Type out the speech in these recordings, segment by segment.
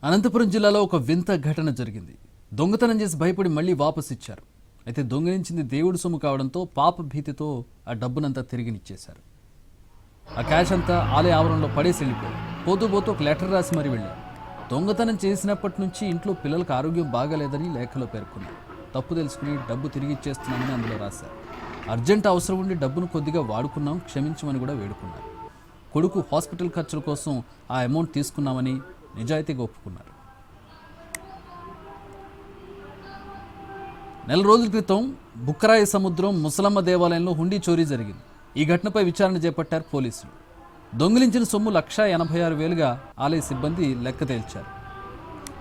అనంతపురం జిల్లాలో ఒక వింత ఘటన జరిగింది. దొంగతనం చేసి భయపడి మళ్లీ వాపసు ఇచ్చారు. అయితే దొంగిలించింది దేవుడి సొమ్ము కావడంతో పాప భీతితో ఆ డబ్బునంతా తిరిగినిచ్చేశారు. ఆ క్యాష్ అంతా ఆలయ ఆవరణలో పడేసి వెళ్ళిపోయారు. పోతూ పోతూ ఒక లెటర్ రాసి మరీ వెళ్ళారు. దొంగతనం చేసినప్పటి నుంచి ఇంట్లో పిల్లలకు ఆరోగ్యం బాగాలేదని లేఖలో పేర్కొన్నారు. తప్పు తెలుసుకుని డబ్బు తిరిగి ఇచ్చేస్తున్నామని అందులో రాశారు. అర్జెంట్ అవసరం ఉండి డబ్బును కొద్దిగా వాడుకున్నాం, క్షమించమని కూడా వేడుకున్నారు. కొడుకు హాస్పిటల్ ఖర్చుల కోసం ఆ అమౌంట్ తీసుకున్నామని నిజాయితీగా ఒప్పుకున్నారు. నెల రోజుల క్రితం బుక్కరాయి సముద్రం ముసలమ్మ దేవాలయంలో హుండీ చోరీ జరిగింది. ఈ ఘటనపై విచారణ చేపట్టారు పోలీసులు. దొంగిలించిన సొమ్ము 1,86,000గా ఆలయ సిబ్బంది లెక్క తేల్చారు.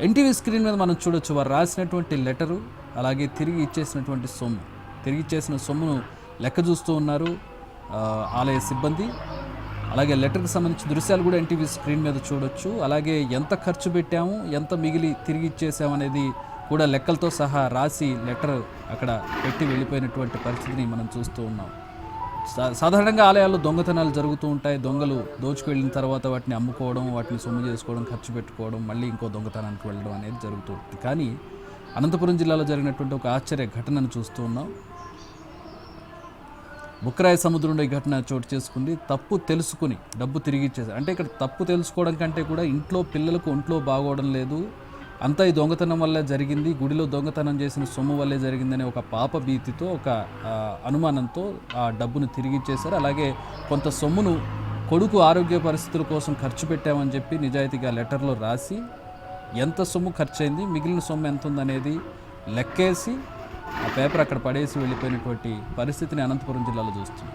ఎన్టీవీ స్క్రీన్ మీద మనం చూడొచ్చు వారు రాసినటువంటి లెటరు, అలాగే తిరిగి ఇచ్చేసినటువంటి సొమ్ము. తిరిగి ఇచ్చేసిన సొమ్మును లెక్క చూస్తూ ఉన్నారు ఆలయ సిబ్బంది. అలాగే లెటర్కి సంబంధించిన దృశ్యాలు కూడా ఎన్టీవీ స్క్రీన్ మీద చూడొచ్చు. అలాగే ఎంత ఖర్చు పెట్టాము, ఎంత మిగిలి తిరిగి ఇచ్చేసాము అనేది కూడా లెక్కలతో సహా రాసి లెటర్ అక్కడ పెట్టి వెళ్ళిపోయినటువంటి పరిస్థితిని మనం చూస్తూ ఉన్నాం. సాధారణంగా ఆలయాల్లో దొంగతనాలు జరుగుతూ ఉంటాయి. దొంగలు దోచుకు వెళ్ళిన తర్వాత వాటిని అమ్ముకోవడం, వాటిని సొమ్ము చేసుకోవడం, ఖర్చు పెట్టుకోవడం, మళ్ళీ ఇంకో దొంగతనానికి వెళ్ళడం అనేది జరుగుతూ ఉంటుంది. కానీ అనంతపురం జిల్లాలో జరిగినటువంటి ఒక ఆశ్చర్య ఘటనను చూస్తూ ఉన్నాం. బుక్కరాయి సముద్రంలో ఈ ఘటన చోటు చేసుకుంది. తప్పు తెలుసుకుని డబ్బు తిరిగి ఇచ్చేసారు. అంటే ఇక్కడ తప్పు తెలుసుకోవడం కంటే కూడా ఇంట్లో పిల్లలకు ఒంట్లో బాగోవడం లేదు, అంతా ఈ దొంగతనం వల్లే జరిగింది, గుడిలో దొంగతనం చేసిన సొమ్ము వల్లే జరిగిందనే ఒక పాప భీతితో, ఒక అనుమానంతో ఆ డబ్బును తిరిగి ఇచ్చేశారు. అలాగే కొంత సొమ్మును కొడుకు ఆరోగ్య పరిస్థితుల కోసం ఖర్చు పెట్టామని చెప్పి నిజాయితీగా లెటర్లో రాసి ఎంత సొమ్ము ఖర్చు అయింది, మిగిలిన సొమ్ము ఎంత ఉందనేది లెక్కేసి ఆ పేపర్ అక్కడ పడేసి వెళ్ళిపోయినటువంటి పరిస్థితిని అనంతపురం జిల్లాలో చూస్తున్నాం.